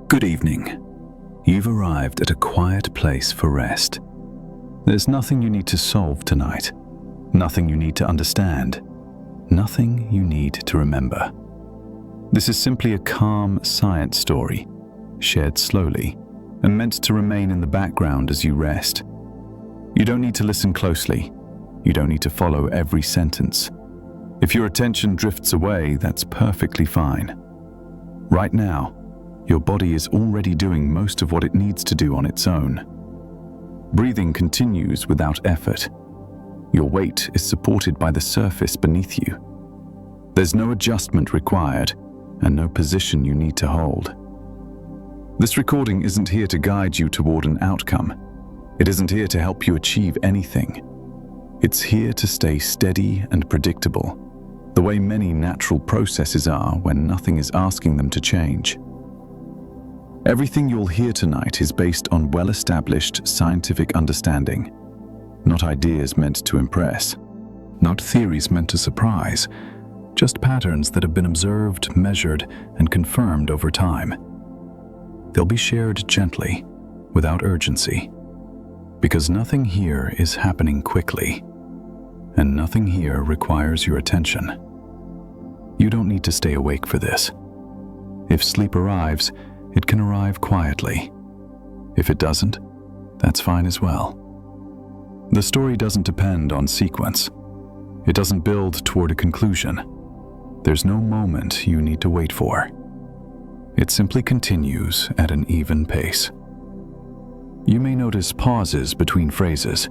Good evening. You've arrived at a quiet place for rest. There's nothing you need to solve tonight, nothing you need to understand, nothing you need to remember. This is simply a calm science story, shared slowly and meant to remain in the background as you rest. You don't need to listen closely. You don't need to follow every sentence. If your attention drifts away, that's perfectly fine. Right now, your body is already doing most of what it needs to do on its own. Breathing continues without effort. Your weight is supported by the surface beneath you. There's no adjustment required and no position you need to hold. This recording isn't here to guide you toward an outcome. It isn't here to help you achieve anything. It's here to stay steady and predictable, the way many natural processes are when nothing is asking them to change. Everything you'll hear tonight is based on well-established scientific understanding, not ideas meant to impress, not theories meant to surprise, just patterns that have been observed, measured, and confirmed over time. They'll be shared gently, without urgency, because nothing here is happening quickly, and nothing here requires your attention. You don't need to stay awake for this. If sleep arrives, it can arrive quietly. If it doesn't, that's fine as well. The story doesn't depend on sequence. It doesn't build toward a conclusion. There's no moment you need to wait for. It simply continues at an even pace. You may notice pauses between phrases.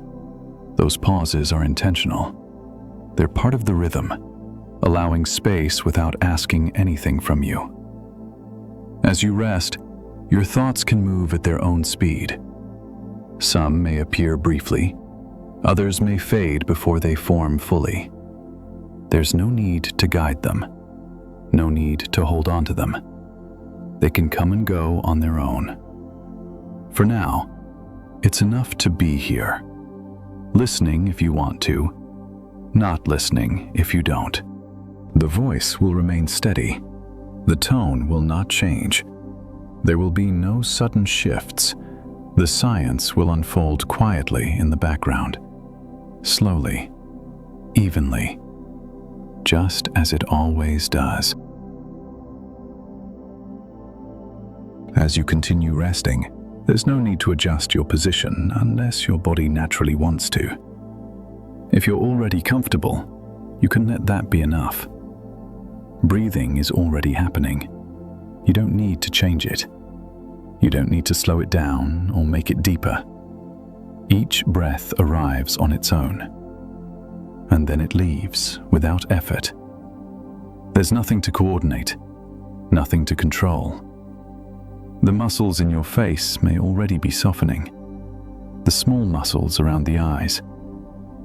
Those pauses are intentional. They're part of the rhythm, allowing space without asking anything from you. As you rest, your thoughts can move at their own speed. Some may appear briefly, others may fade before they form fully. There's no need to guide them, no need to hold on to them. They can come and go on their own. For now, it's enough to be here, listening if you want to, not listening if you don't. The voice will remain steady. The tone will not change. There will be no sudden shifts. The science will unfold quietly in the background, slowly, evenly, just as it always does. As you continue resting, there's no need to adjust your position unless your body naturally wants to. If you're already comfortable, you can let that be enough. Breathing is already happening. You don't need to change it. You don't need to slow it down or make it deeper. Each breath arrives on its own, and then it leaves without effort. There's nothing to coordinate, nothing to control. The muscles in your face may already be softening. The small muscles around the eyes,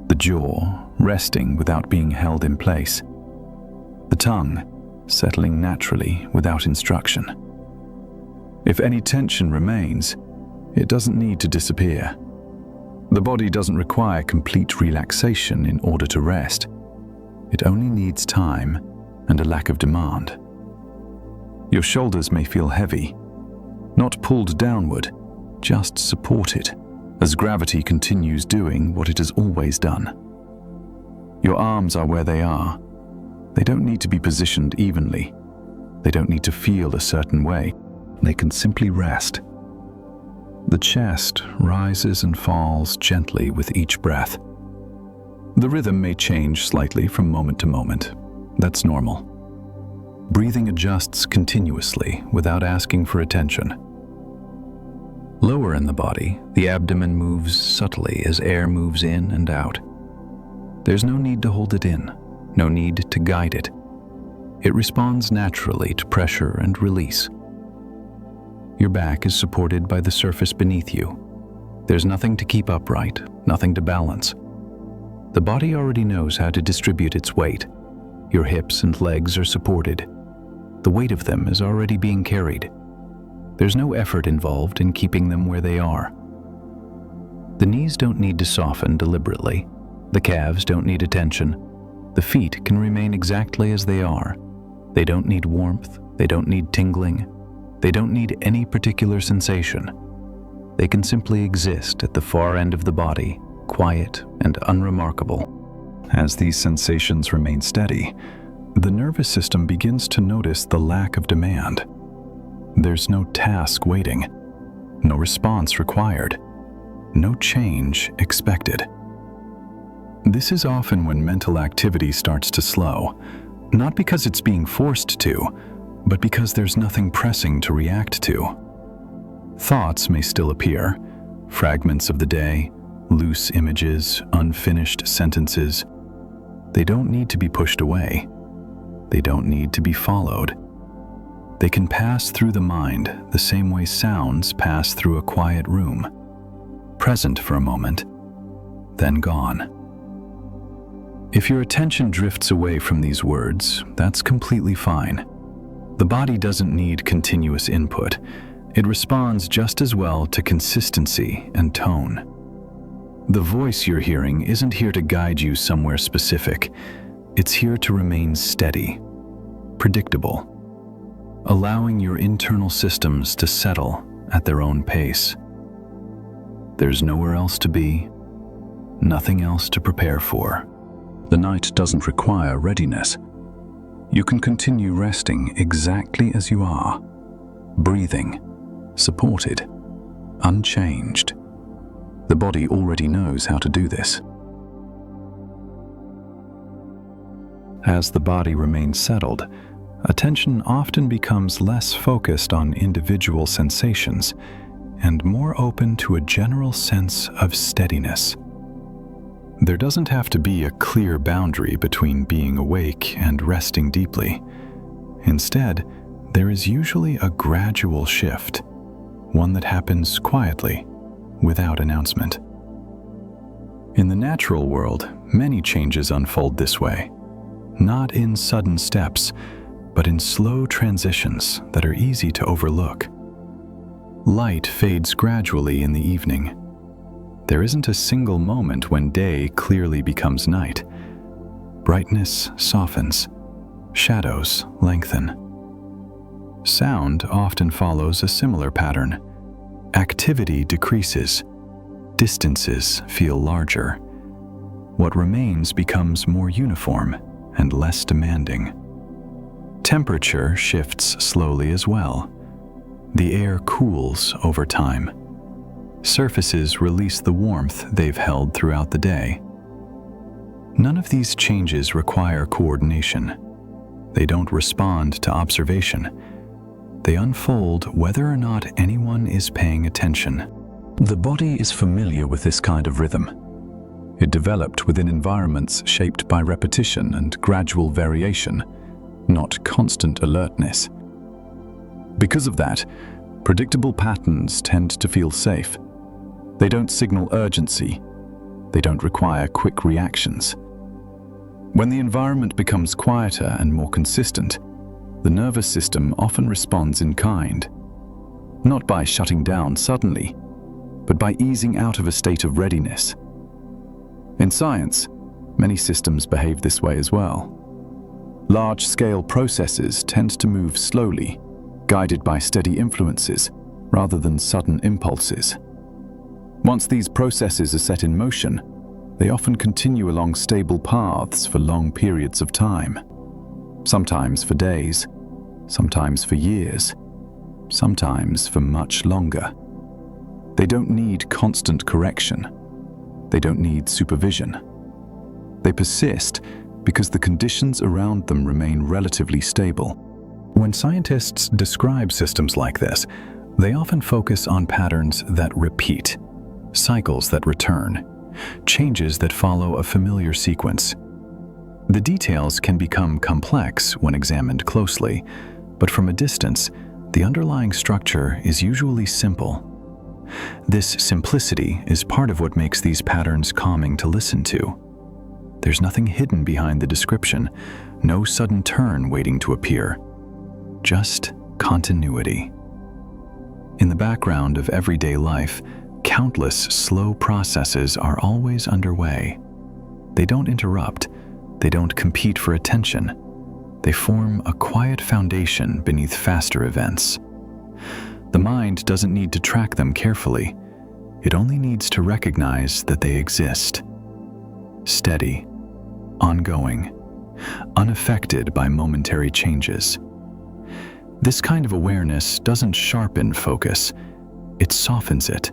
the jaw resting without being held in place. The tongue settling naturally without instruction. If any tension remains, it doesn't need to disappear. The body doesn't require complete relaxation in order to rest. It only needs time and a lack of demand. Your shoulders may feel heavy, not pulled downward, just supported, as gravity continues doing what it has always done. Your arms are where they are. They don't need to be positioned evenly. They don't need to feel a certain way. They can simply rest. The chest rises and falls gently with each breath. The rhythm may change slightly from moment to moment. That's normal. Breathing adjusts continuously without asking for attention. Lower in the body, the abdomen moves subtly as air moves in and out. There's no need to hold it in. No need to guide it. It responds naturally to pressure and release. Your back is supported by the surface beneath you. There's nothing to keep upright, nothing to balance. The body already knows how to distribute its weight. Your hips and legs are supported. The weight of them is already being carried. There's no effort involved in keeping them where they are. The knees don't need to soften deliberately. The calves don't need attention. The feet can remain exactly as they are. They don't need warmth. They don't need tingling. They don't need any particular sensation. They can simply exist at the far end of the body, quiet and unremarkable. As these sensations remain steady, the nervous system begins to notice the lack of demand. There's no task waiting, no response required, no change expected. This is often when mental activity starts to slow, not because it's being forced to, but because there's nothing pressing to react to. Thoughts may still appear, fragments of the day, loose images, unfinished sentences. They don't need to be pushed away. They don't need to be followed. They can pass through the mind the same way sounds pass through a quiet room, present for a moment, then gone. If your attention drifts away from these words, that's completely fine. The body doesn't need continuous input. It responds just as well to consistency and tone. The voice you're hearing isn't here to guide you somewhere specific. It's here to remain steady, predictable, allowing your internal systems to settle at their own pace. There's nowhere else to be, nothing else to prepare for. The night doesn't require readiness. You can continue resting exactly as you are, breathing, supported, unchanged. The body already knows how to do this. As the body remains settled, attention often becomes less focused on individual sensations and more open to a general sense of steadiness. There doesn't have to be a clear boundary between being awake and resting deeply. Instead, there is usually a gradual shift, one that happens quietly, without announcement. In the natural world, many changes unfold this way, not in sudden steps, but in slow transitions that are easy to overlook. Light fades gradually in the evening. There isn't a single moment when day clearly becomes night. Brightness softens, shadows lengthen. Sound often follows a similar pattern. Activity decreases, distances feel larger. What remains becomes more uniform and less demanding. Temperature shifts slowly as well. The air cools over time. Surfaces release the warmth they've held throughout the day. None of these changes require coordination. They don't respond to observation. They unfold whether or not anyone is paying attention. The body is familiar with this kind of rhythm. It developed within environments shaped by repetition and gradual variation, not constant alertness. Because of that, predictable patterns tend to feel safe. They don't signal urgency. They don't require quick reactions. When the environment becomes quieter and more consistent, the nervous system often responds in kind, not by shutting down suddenly, but by easing out of a state of readiness. In science, many systems behave this way as well. Large-scale processes tend to move slowly, guided by steady influences rather than sudden impulses. Once these processes are set in motion, they often continue along stable paths for long periods of time. Sometimes for days, sometimes for years, sometimes for much longer. They don't need constant correction. They don't need supervision. They persist because the conditions around them remain relatively stable. When scientists describe systems like this, they often focus on patterns that repeat, cycles that return, changes that follow a familiar sequence. The details can become complex when examined closely, but from a distance, the underlying structure is usually simple. This simplicity is part of what makes these patterns calming to listen to. There's nothing hidden behind the description, no sudden turn waiting to appear, just continuity. In the background of everyday life, countless slow processes are always underway. They don't interrupt, they don't compete for attention. They form a quiet foundation beneath faster events. The mind doesn't need to track them carefully. It only needs to recognize that they exist. Steady, ongoing, unaffected by momentary changes. This kind of awareness doesn't sharpen focus, it softens it.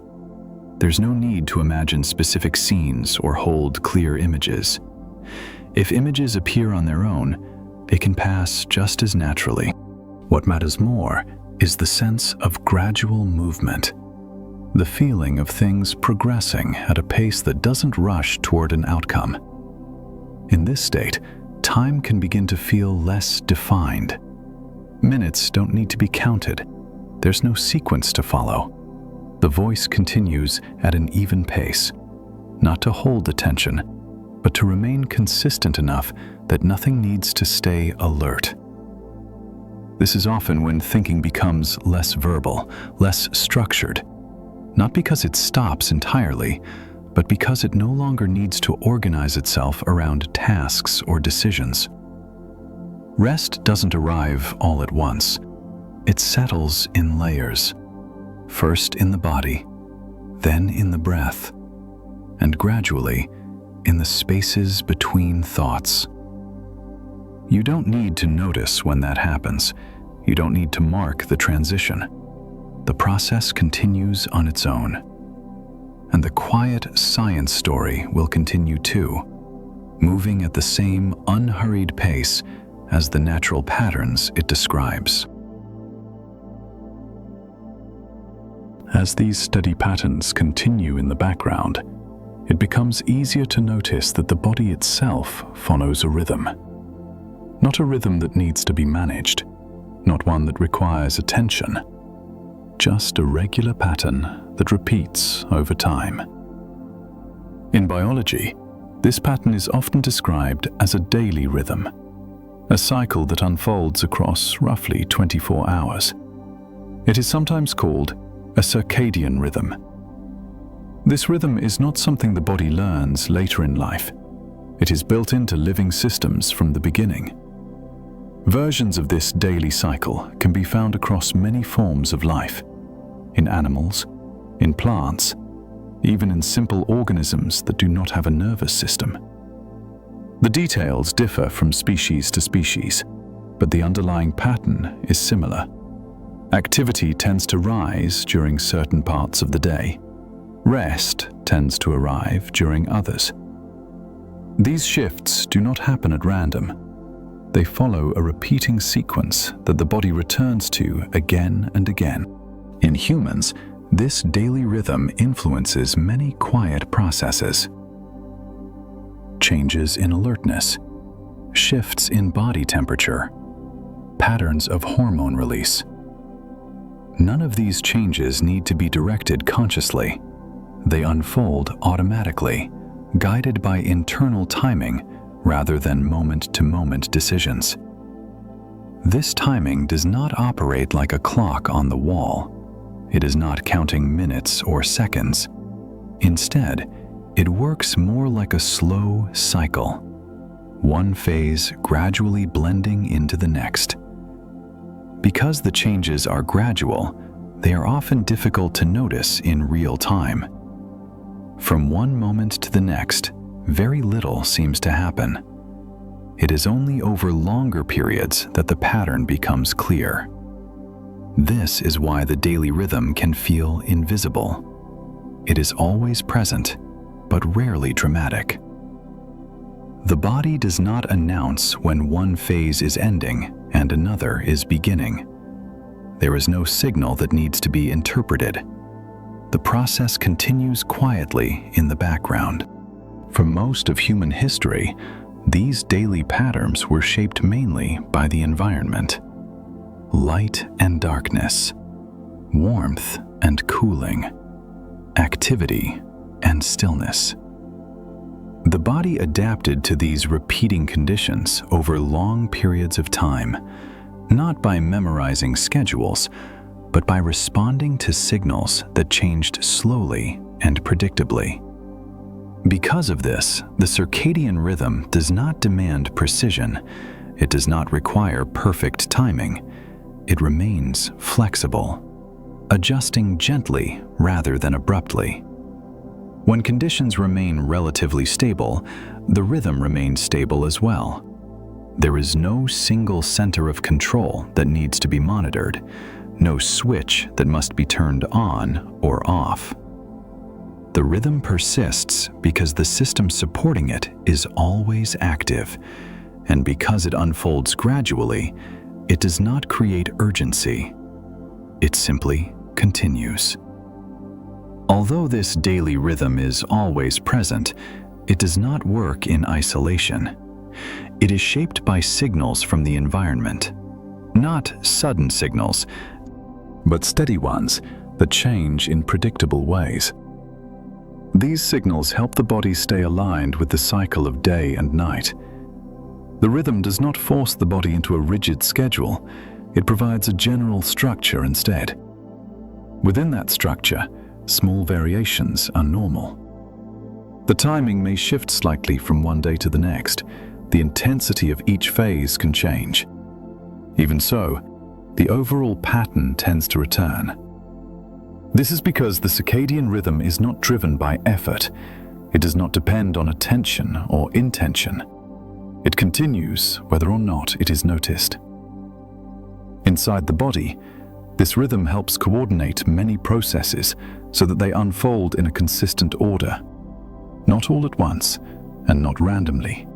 There's no need to imagine specific scenes or hold clear images. If images appear on their own, they can pass just as naturally. What matters more is the sense of gradual movement, the feeling of things progressing at a pace that doesn't rush toward an outcome. In this state, time can begin to feel less defined. Minutes don't need to be counted. There's no sequence to follow. The voice continues at an even pace, not to hold attention, but to remain consistent enough that nothing needs to stay alert. This is often when thinking becomes less verbal, less structured, not because it stops entirely, but because it no longer needs to organize itself around tasks or decisions. Rest doesn't arrive all at once. It settles in layers, first in the body, then in the breath, and gradually in the spaces between thoughts. You don't need to notice when that happens. You don't need to mark the transition. The process continues on its own. And the quiet science story will continue too, moving at the same unhurried pace as the natural patterns it describes. As these steady patterns continue in the background, it becomes easier to notice that the body itself follows a rhythm. Not a rhythm that needs to be managed, not one that requires attention, just a regular pattern that repeats over time. In biology, this pattern is often described as a daily rhythm, a cycle that unfolds across roughly 24 hours. It is sometimes called a circadian rhythm. This rhythm is not something the body learns later in life. It is built into living systems from the beginning. Versions of this daily cycle can be found across many forms of life, in animals, in plants, even in simple organisms that do not have a nervous system. The details differ from species to species, but the underlying pattern is similar. Activity tends to rise during certain parts of the day. Rest tends to arrive during others. These shifts do not happen at random. They follow a repeating sequence that the body returns to again and again. In humans, this daily rhythm influences many quiet processes. Changes in alertness, shifts in body temperature, patterns of hormone release. None of these changes need to be directed consciously. They unfold automatically, guided by internal timing rather than moment-to-moment decisions. This timing does not operate like a clock on the wall. It is not counting minutes or seconds. Instead, it works more like a slow cycle, one phase gradually blending into the next. Because the changes are gradual, they are often difficult to notice in real time. From one moment to the next, very little seems to happen. It is only over longer periods that the pattern becomes clear. This is why the daily rhythm can feel invisible. It is always present, but rarely dramatic. The body does not announce when one phase is ending and another is beginning. There is no signal that needs to be interpreted. The process continues quietly in the background. For most of human history, these daily patterns were shaped mainly by the environment. Light and darkness, warmth and cooling, activity and stillness. The body adapted to these repeating conditions over long periods of time, not by memorizing schedules, but by responding to signals that changed slowly and predictably. Because of this, the circadian rhythm does not demand precision. It does not require perfect timing. It remains flexible. adjusting gently rather than abruptly. When conditions remain relatively stable, the rhythm remains stable as well. There is no single center of control that needs to be monitored, no switch that must be turned on or off. The rhythm persists because the system supporting it is always active, and because it unfolds gradually, it does not create urgency. It simply continues. Although this daily rhythm is always present, it does not work in isolation. It is shaped by signals from the environment. Not sudden signals, but steady ones that change in predictable ways. These signals help the body stay aligned with the cycle of day and night. The rhythm does not force the body into a rigid schedule. It provides a general structure instead. Within that structure, small variations are normal. The timing may shift slightly from one day to the next. The intensity of each phase can change. Even so, the overall pattern tends to return. This is because the circadian rhythm is not driven by effort. It does not depend on attention or intention. It continues whether or not it is noticed. Inside the body, this rhythm helps coordinate many processes so that they unfold in a consistent order, not all at once and not randomly.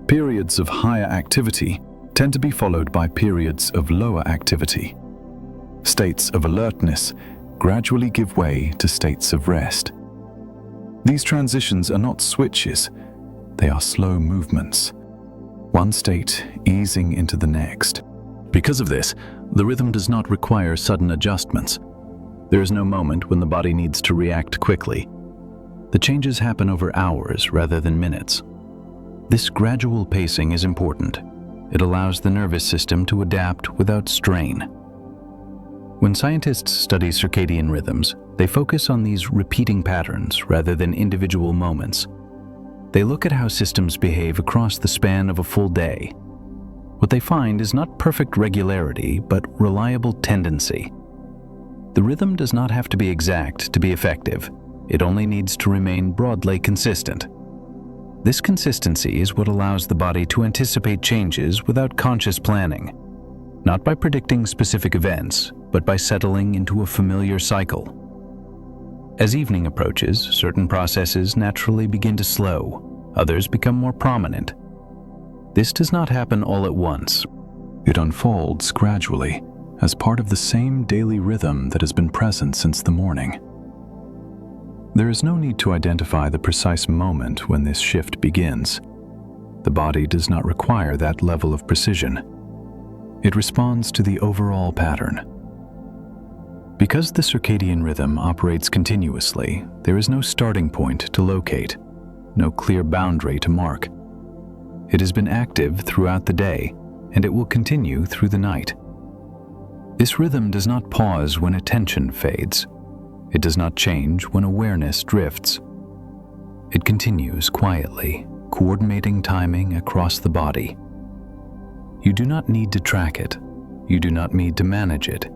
Periods of higher activity tend to be followed by periods of lower activity. States of alertness gradually give way to states of rest. These transitions are not switches, they are slow movements, one state easing into the next. Because of this, the rhythm does not require sudden adjustments. There is no moment when the body needs to react quickly. The changes happen over hours rather than minutes. This gradual pacing is important. It allows the nervous system to adapt without strain. When scientists study circadian rhythms, they focus on these repeating patterns rather than individual moments. They look at how systems behave across the span of a full day. What they find is not perfect regularity, but reliable tendency. The rhythm does not have to be exact to be effective. It only needs to remain broadly consistent. This consistency is what allows the body to anticipate changes without conscious planning, not by predicting specific events, but by settling into a familiar cycle. As evening approaches, certain processes naturally begin to slow, others become more prominent. This does not happen all at once. It unfolds gradually as part of the same daily rhythm that has been present since the morning. There is no need to identify the precise moment when this shift begins. The body does not require that level of precision. It responds to the overall pattern. Because the circadian rhythm operates continuously, there is no starting point to locate, no clear boundary to mark. It has been active throughout the day, and it will continue through the night. This rhythm does not pause when attention fades. It does not change when awareness drifts. It continues quietly, coordinating timing across the body. You do not need to track it. You do not need to manage it.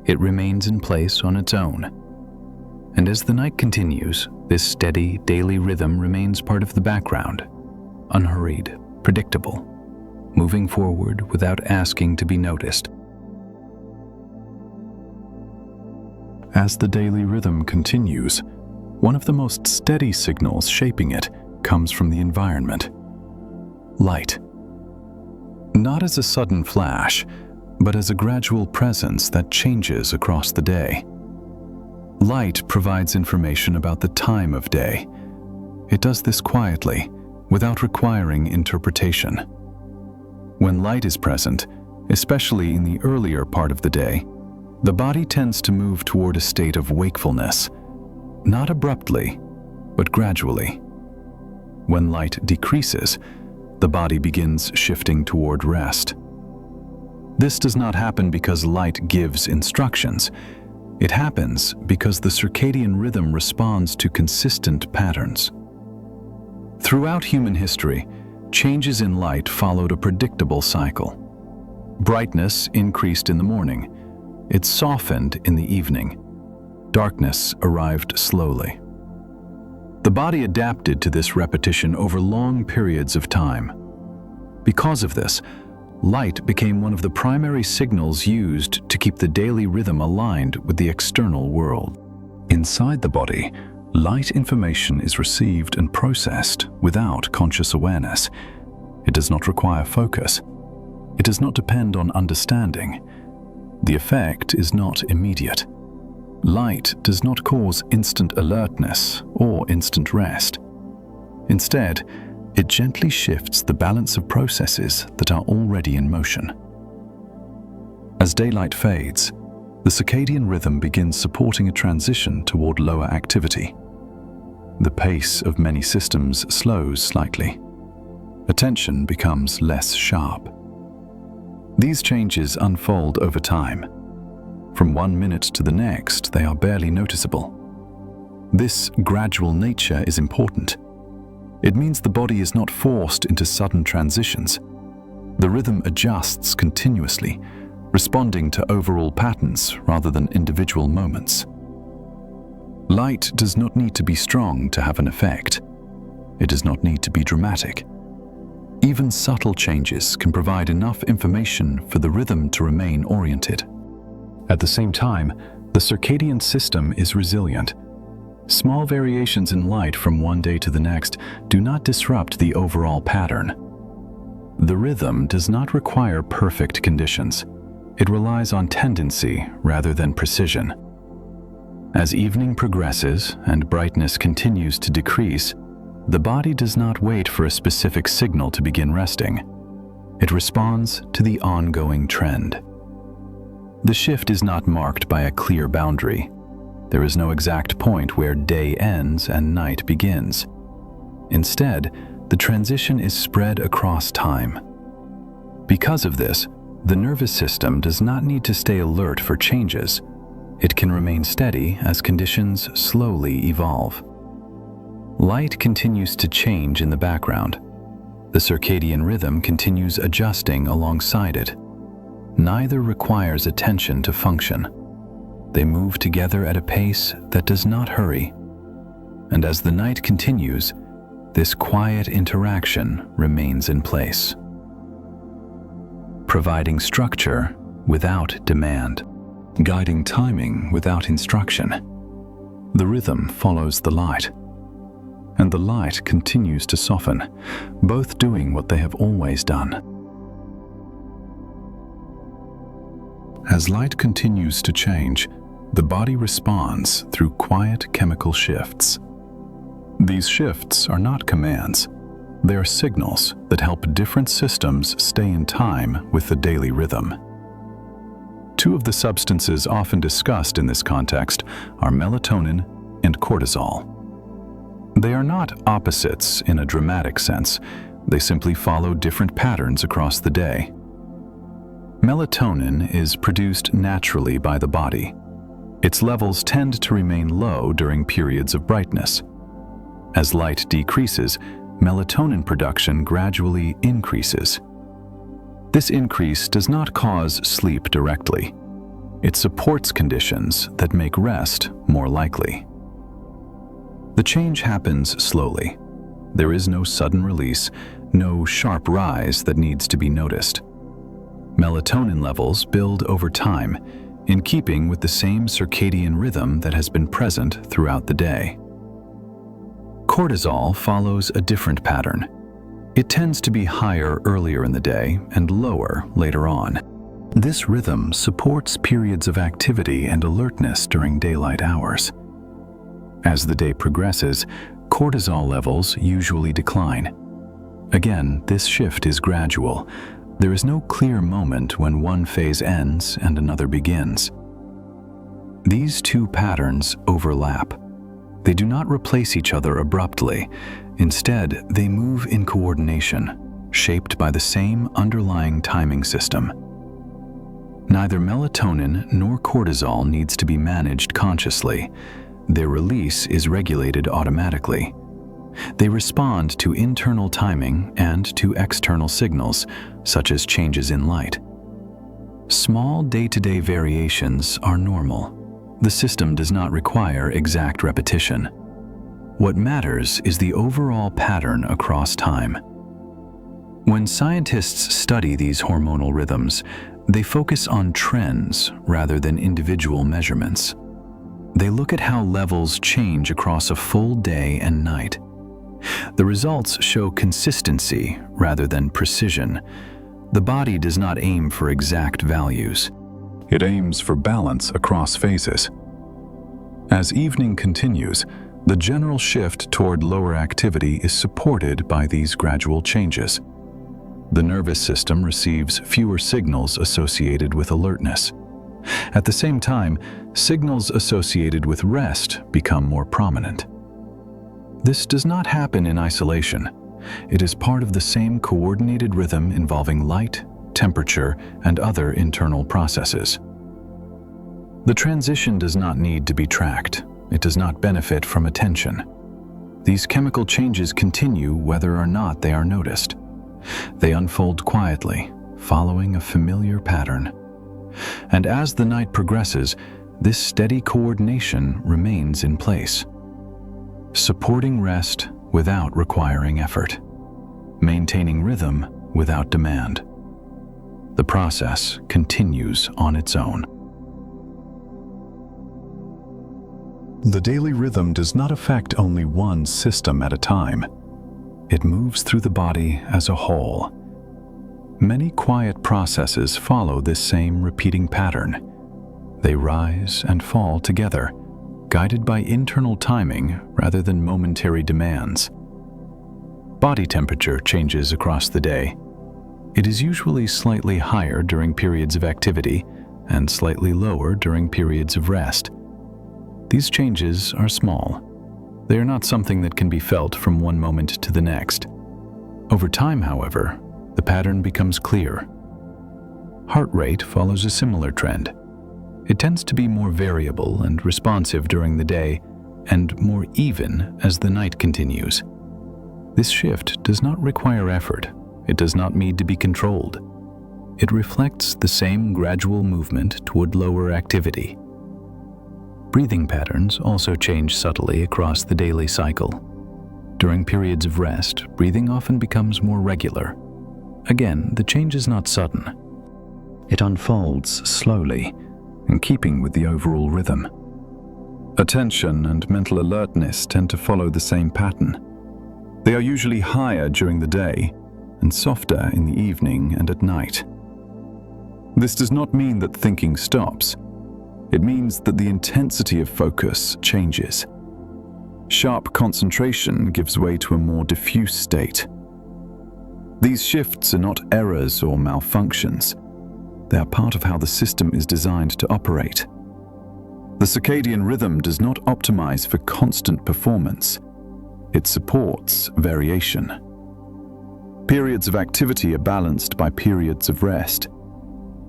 It remains in place on its own. And as the night continues, this steady, daily rhythm remains part of the background, unhurried, predictable, moving forward without asking to be noticed. As the daily rhythm continues, one of the most steady signals shaping it comes from the environment. Light. Not as a sudden flash, but as a gradual presence that changes across the day. Light provides information about the time of day. It does this quietly, without requiring interpretation. When light is present, especially in the earlier part of the day, the body tends to move toward a state of wakefulness, not abruptly, but gradually. When light decreases, the body begins shifting toward rest. This does not happen because light gives instructions. It happens because the circadian rhythm responds to consistent patterns. Throughout human history, changes in light followed a predictable cycle. Brightness increased in the morning. it softened in the evening. Darkness arrived slowly. The body adapted to this repetition over long periods of time. Because of this, light became one of the primary signals used to keep the daily rhythm aligned with the external world. Inside the body, light information is received and processed without conscious awareness. It does not require focus. It does not depend on understanding. The effect is not immediate. Light does not cause instant alertness or instant rest. Instead, it gently shifts the balance of processes that are already in motion. As daylight fades, the circadian rhythm begins supporting a transition toward lower activity. The pace of many systems slows slightly. Attention becomes less sharp. These changes unfold over time. From 1 minute to the next, they are barely noticeable. This gradual nature is important. It means the body is not forced into sudden transitions. The rhythm adjusts continuously, responding to overall patterns rather than individual moments. Light does not need to be strong to have an effect. It does not need to be dramatic. Even subtle changes can provide enough information for the rhythm to remain oriented. At the same time, the circadian system is resilient. Small variations in light from one day to the next do not disrupt the overall pattern. The rhythm does not require perfect conditions. It relies on tendency rather than precision. As evening progresses and brightness continues to decrease, the body does not wait for a specific signal to begin resting. It responds to the ongoing trend. The shift is not marked by a clear boundary. There is no exact point where day ends and night begins. Instead, the transition is spread across time. Because of this, the nervous system does not need to stay alert for changes. It can remain steady as conditions slowly evolve. Light continues to change in the background. The circadian rhythm continues adjusting alongside it. Neither requires attention to function. They move together at a pace that does not hurry. And as the night continues, this quiet interaction remains in place, providing structure without demand, guiding timing without instruction. The rhythm follows the light, and the light continues to soften, both doing what they have always done. As light continues to change, the body responds through quiet chemical shifts. These shifts are not commands. They are signals that help different systems stay in time with the daily rhythm. Two of the substances often discussed in this context are melatonin and cortisol. They are not opposites in a dramatic sense. They simply follow different patterns across the day. Melatonin is produced naturally by the body. Its levels tend to remain low during periods of brightness. As light decreases, melatonin production gradually increases. This increase does not cause sleep directly. It supports conditions that make rest more likely. The change happens slowly. There is no sudden release, no sharp rise that needs to be noticed. Melatonin levels build over time, in keeping with the same circadian rhythm that has been present throughout the day. Cortisol follows a different pattern. It tends to be higher earlier in the day and lower later on. This rhythm supports periods of activity and alertness during daylight hours. As the day progresses, cortisol levels usually decline. Again, this shift is gradual. There is no clear moment when one phase ends and another begins. These two patterns overlap. They do not replace each other abruptly. Instead, they move in coordination, shaped by the same underlying timing system. Neither melatonin nor cortisol needs to be managed consciously. Their release is regulated automatically. They respond to internal timing and to external signals, such as changes in light. Small day-to-day variations are normal. The system does not require exact repetition. What matters is the overall pattern across time. When scientists study these hormonal rhythms, they focus on trends rather than individual measurements. They look at how levels change across a full day and night. The results show consistency rather than precision. The body does not aim for exact values. It aims for balance across phases. As evening continues, the general shift toward lower activity is supported by these gradual changes. The nervous system receives fewer signals associated with alertness. At the same time, signals associated with rest become more prominent. This does not happen in isolation. It is part of the same coordinated rhythm involving light, temperature, and other internal processes. The transition does not need to be tracked. It does not benefit from attention. These chemical changes continue whether or not they are noticed. They unfold quietly, following a familiar pattern. And as the night progresses, this steady coordination remains in place, supporting rest without requiring effort, maintaining rhythm without demand. The process continues on its own. The daily rhythm does not affect only one system at a time. It moves through the body as a whole. Many quiet processes follow this same repeating pattern. They rise and fall together, guided by internal timing rather than momentary demands. Body temperature changes across the day. It is usually slightly higher during periods of activity and slightly lower during periods of rest. These changes are small. They are not something that can be felt from one moment to the next. Over time, however, the pattern becomes clear. Heart rate follows a similar trend. It tends to be more variable and responsive during the day, and more even as the night continues. This shift does not require effort. It does not need to be controlled. It reflects the same gradual movement toward lower activity. Breathing patterns also change subtly across the daily cycle. During periods of rest, breathing often becomes more regular. Again, the change is not sudden. It unfolds slowly, in keeping with the overall rhythm. Attention and mental alertness tend to follow the same pattern. They are usually higher during the day and softer in the evening and at night. This does not mean that thinking stops. It means that the intensity of focus changes. Sharp concentration gives way to a more diffuse state. These shifts are not errors or malfunctions. They are part of how the system is designed to operate. The circadian rhythm does not optimize for constant performance. It supports variation. Periods of activity are balanced by periods of rest.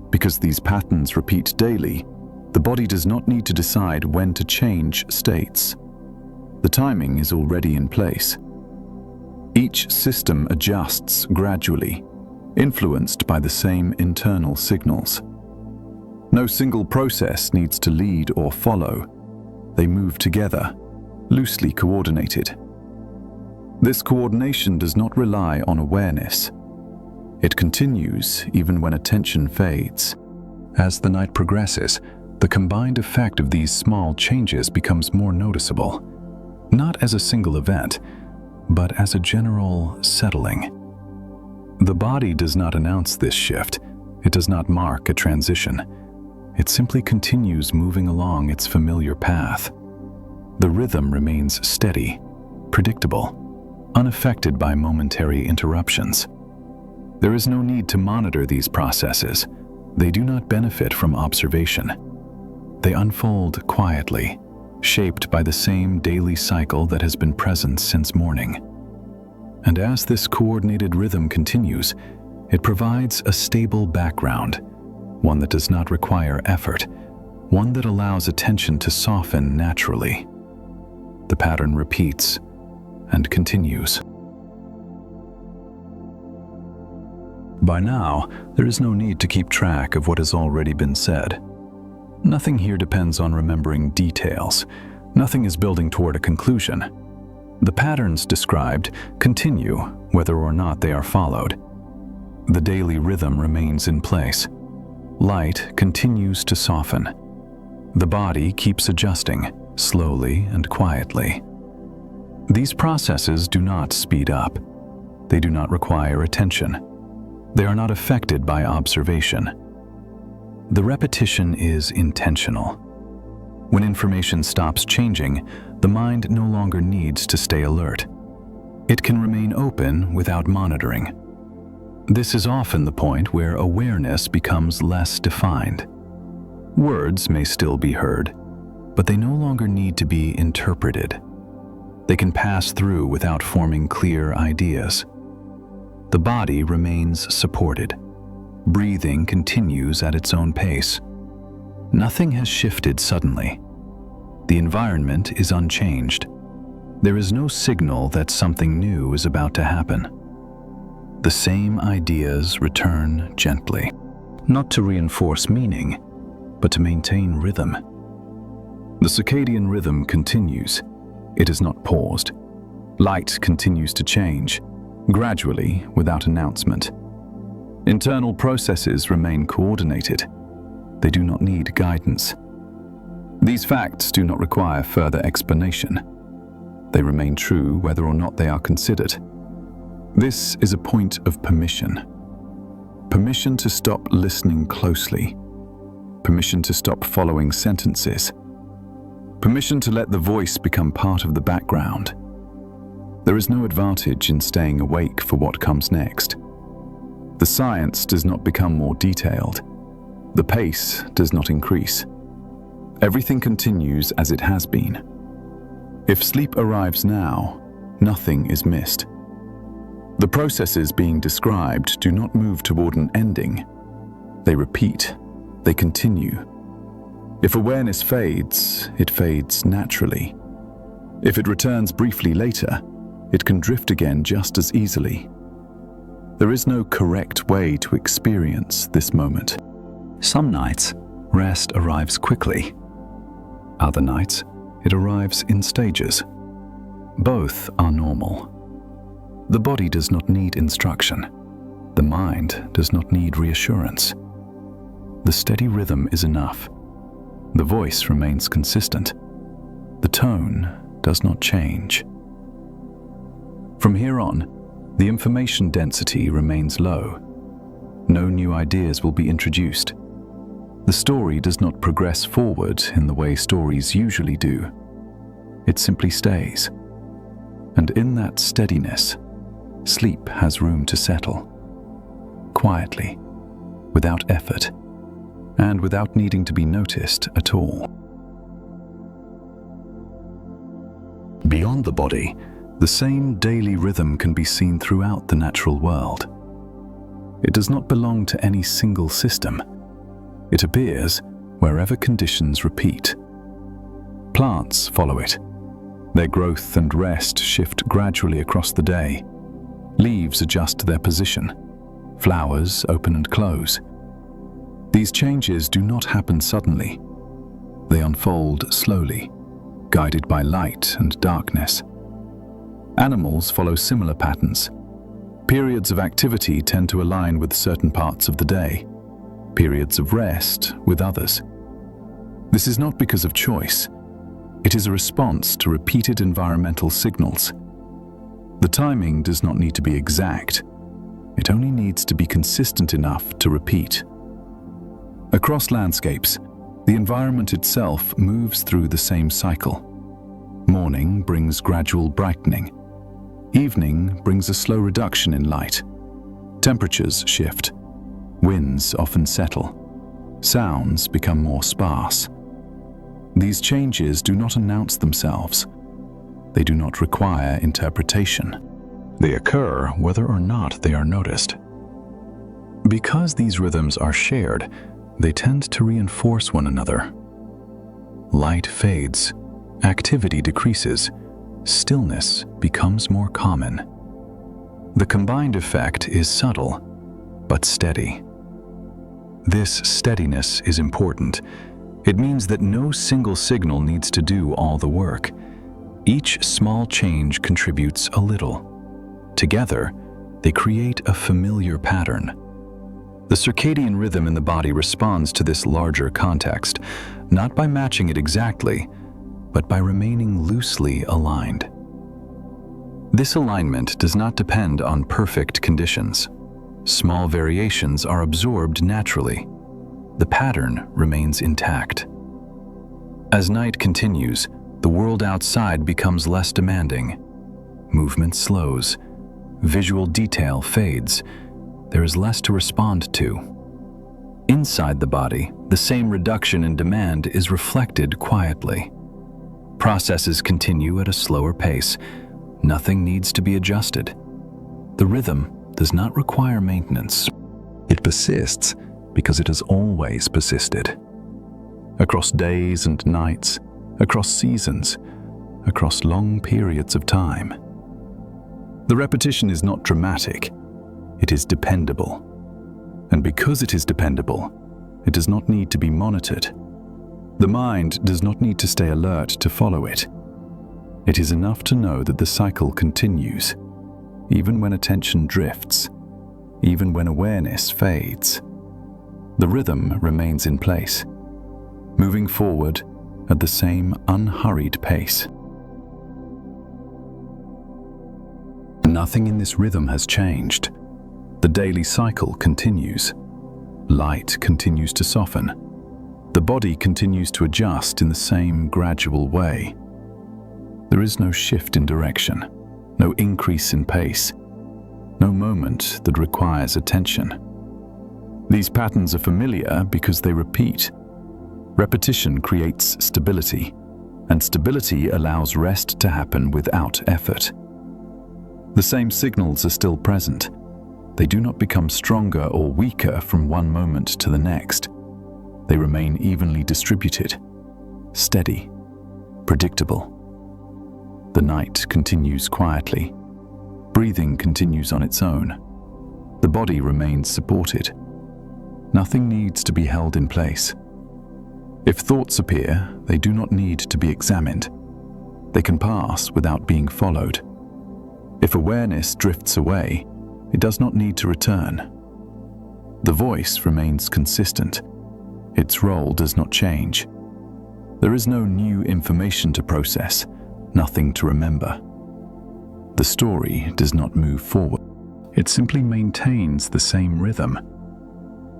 Because these patterns repeat daily, the body does not need to decide when to change states. The timing is already in place. Each system adjusts gradually, influenced by the same internal signals. No single process needs to lead or follow. They move together, loosely coordinated. This coordination does not rely on awareness. It continues even when attention fades. As the night progresses, the combined effect of these small changes becomes more noticeable, not as a single event, but as a general settling. The body does not announce this shift. It does not mark a transition. It simply continues moving along its familiar path. The rhythm remains steady, predictable, unaffected by momentary interruptions. There is no need to monitor these processes. They do not benefit from observation. They unfold quietly, shaped by the same daily cycle that has been present since morning. And as this coordinated rhythm continues, it provides a stable background, one that does not require effort, one that allows attention to soften naturally. The pattern repeats and continues. By now, there is no need to keep track of what has already been said. Nothing here depends on remembering details. Nothing is building toward a conclusion. The patterns described continue whether or not they are followed. The daily rhythm remains in place. Light continues to soften. The body keeps adjusting, slowly and quietly. These processes do not speed up. They do not require attention. They are not affected by observation. The repetition is intentional. When information stops changing, the mind no longer needs to stay alert. It can remain open without monitoring. This is often the point where awareness becomes less defined. Words may still be heard, but they no longer need to be interpreted. They can pass through without forming clear ideas. The body remains supported. Breathing continues at its own pace. Nothing has shifted suddenly. The environment is unchanged. There is no signal that something new is about to happen. The same ideas return gently, not to reinforce meaning, but to maintain rhythm. The circadian rhythm continues. It is not paused. Light continues to change, gradually, without announcement. Internal processes remain coordinated. They do not need guidance. These facts do not require further explanation. They remain true whether or not they are considered. This is a point of permission. Permission to stop listening closely. Permission to stop following sentences. Permission to let the voice become part of the background. There is no advantage in staying awake for what comes next. The science does not become more detailed. The pace does not increase. Everything continues as it has been. If sleep arrives now, nothing is missed. The processes being described do not move toward an ending. They repeat. They continue. If awareness fades, it fades naturally. If it returns briefly later, it can drift again just as easily. There is no correct way to experience this moment. Some nights, rest arrives quickly. Other nights, it arrives in stages. Both are normal. The body does not need instruction. The mind does not need reassurance. The steady rhythm is enough. The voice remains consistent. The tone does not change. From here on, the information density remains low. No new ideas will be introduced. The story does not progress forward in the way stories usually do. It simply stays. And in that steadiness, sleep has room to settle. Quietly, without effort, and without needing to be noticed at all. Beyond the body, the same daily rhythm can be seen throughout the natural world. It does not belong to any single system. It appears wherever conditions repeat. Plants follow it. Their growth and rest shift gradually across the day. Leaves adjust their position. Flowers open and close. These changes do not happen suddenly. They unfold slowly, guided by light and darkness. Animals follow similar patterns. Periods of activity tend to align with certain parts of the day, periods of rest with others. This is not because of choice. It is a response to repeated environmental signals. The timing does not need to be exact. It only needs to be consistent enough to repeat. Across landscapes, the environment itself moves through the same cycle. Morning brings gradual brightening. Evening brings a slow reduction in light. Temperatures shift. Winds often settle. Sounds become more sparse. These changes do not announce themselves. They do not require interpretation. They occur whether or not they are noticed. Because these rhythms are shared, they tend to reinforce one another. Light fades, activity decreases, stillness becomes more common. The combined effect is subtle, but steady. This steadiness is important. It means that no single signal needs to do all the work. Each small change contributes a little. Together, they create a familiar pattern. The circadian rhythm in the body responds to this larger context, not by matching it exactly, but by remaining loosely aligned. This alignment does not depend on perfect conditions. Small variations are absorbed naturally. The pattern remains intact. As night continues, the world outside becomes less demanding. Movement slows. Visual detail fades. There is less to respond to. Inside the body, the same reduction in demand is reflected quietly. Processes continue at a slower pace. Nothing needs to be adjusted. The rhythm does not require maintenance. It persists because it has always persisted. Across days and nights, across seasons, across long periods of time. The repetition is not dramatic, it is dependable. And because it is dependable, it does not need to be monitored. The mind does not need to stay alert to follow it. It is enough to know that the cycle continues, even when attention drifts, even when awareness fades. The rhythm remains in place, moving forward at the same unhurried pace. Nothing in this rhythm has changed. The daily cycle continues. Light continues to soften. The body continues to adjust in the same gradual way. There is no shift in direction, no increase in pace, no moment that requires attention. These patterns are familiar because they repeat. Repetition creates stability, and stability allows rest to happen without effort. The same signals are still present. They do not become stronger or weaker from one moment to the next. They remain evenly distributed, steady, predictable. The night continues quietly. Breathing continues on its own. The body remains supported. Nothing needs to be held in place. If thoughts appear, they do not need to be examined. They can pass without being followed. If awareness drifts away, it does not need to return. The voice remains consistent. Its role does not change. There is no new information to process, nothing to remember. The story does not move forward. It simply maintains the same rhythm.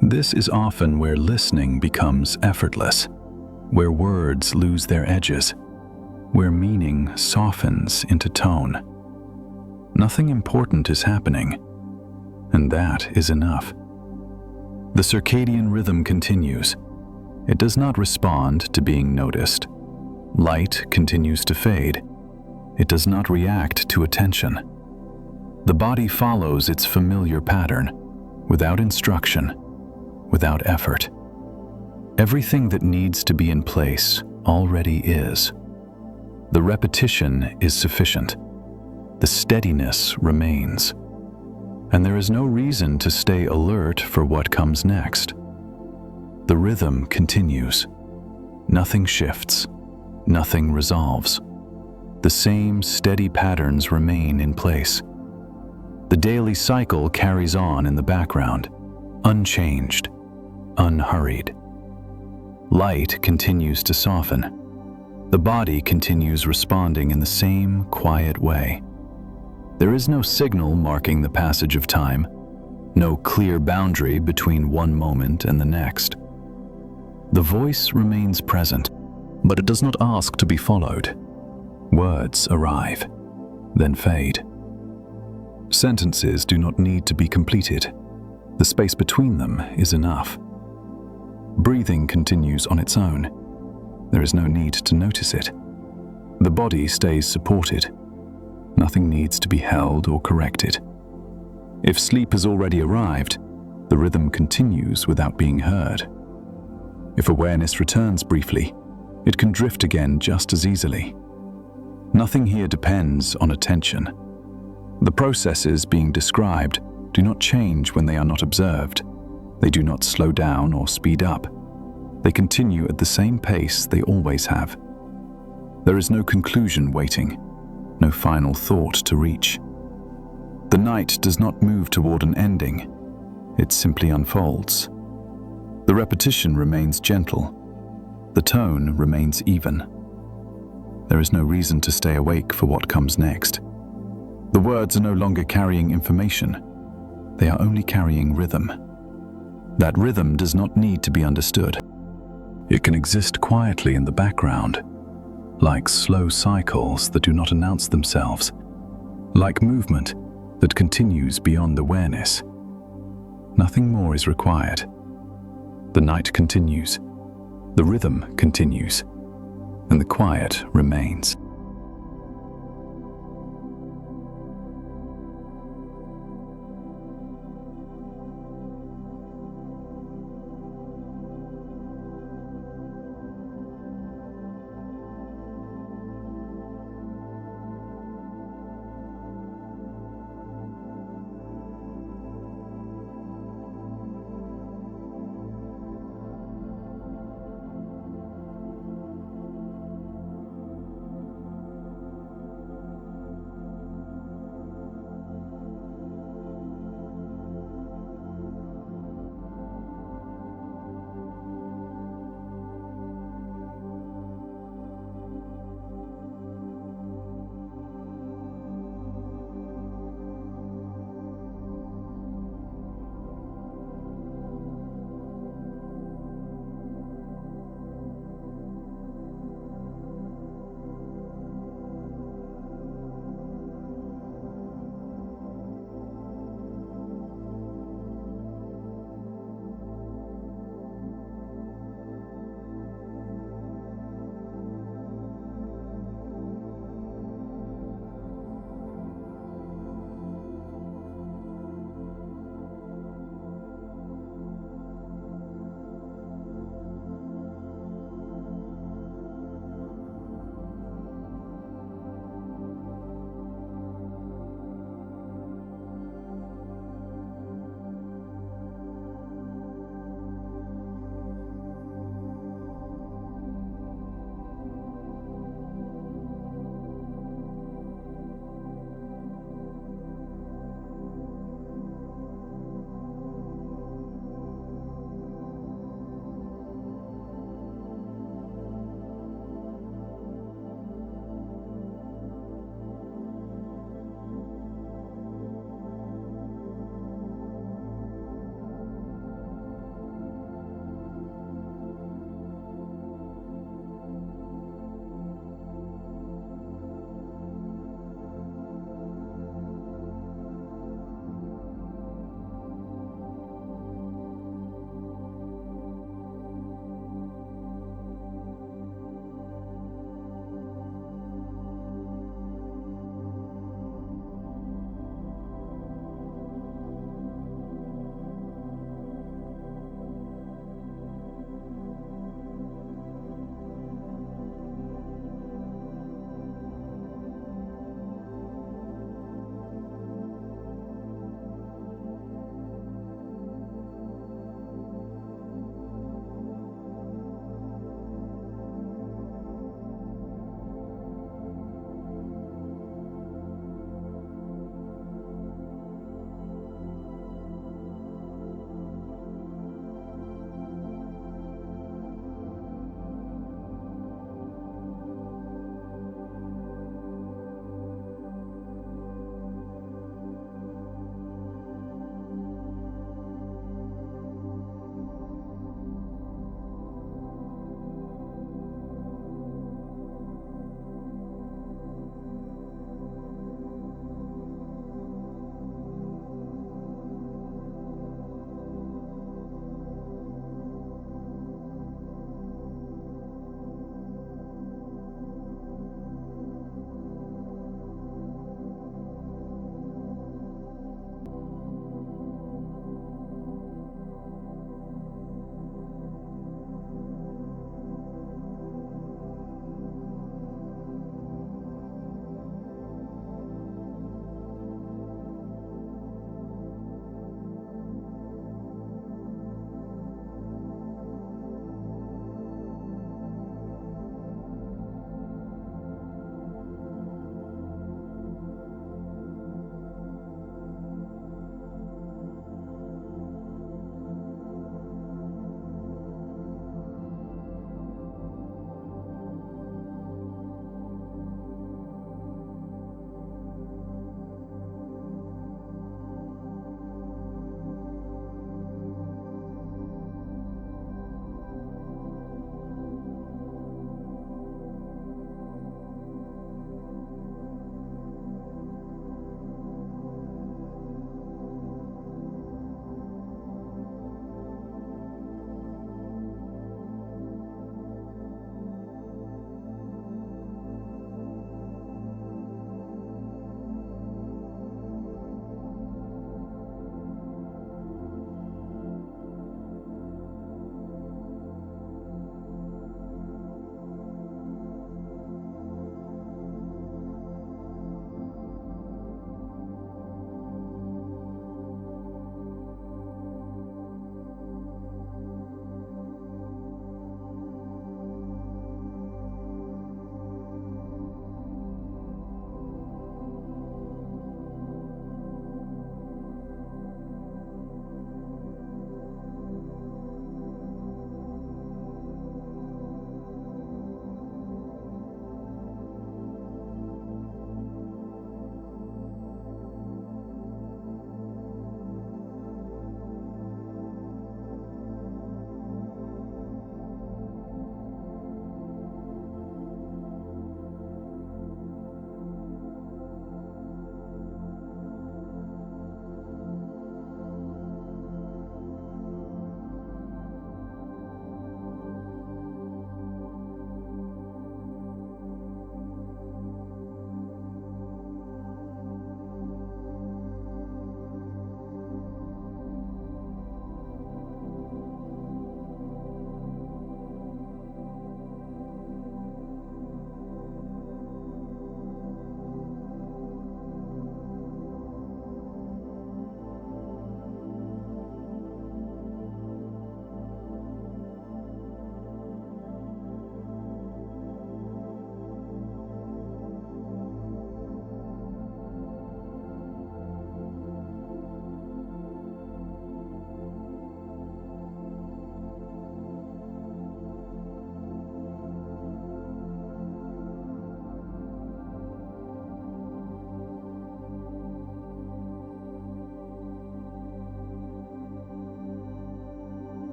This is often where listening becomes effortless, where words lose their edges, where meaning softens into tone. Nothing important is happening, and that is enough. The circadian rhythm continues. It does not respond to being noticed. Light continues to fade. It does not react to attention. The body follows its familiar pattern, without instruction, without effort. Everything that needs to be in place already is. The repetition is sufficient. The steadiness remains. And there is no reason to stay alert for what comes next. The rhythm continues. Nothing shifts. Nothing resolves. The same steady patterns remain in place. The daily cycle carries on in the background, unchanged, unhurried. Light continues to soften. The body continues responding in the same quiet way. There is no signal marking the passage of time, no clear boundary between one moment and the next. The voice remains present, but it does not ask to be followed. Words arrive, then fade. Sentences do not need to be completed. The space between them is enough. Breathing continues on its own. There is no need to notice it. The body stays supported. Nothing needs to be held or corrected. If sleep has already arrived, the rhythm continues without being heard. If awareness returns briefly, it can drift again just as easily. Nothing here depends on attention. The processes being described do not change when they are not observed. They do not slow down or speed up. They continue at the same pace they always have. There is no conclusion waiting, no final thought to reach. The night does not move toward an ending. It simply unfolds. The repetition remains gentle. The tone remains even. There is no reason to stay awake for what comes next. The words are no longer carrying information. They are only carrying rhythm. That rhythm does not need to be understood. It can exist quietly in the background, like slow cycles that do not announce themselves, like movement that continues beyond awareness. Nothing more is required. The night continues, the rhythm continues, and the quiet remains.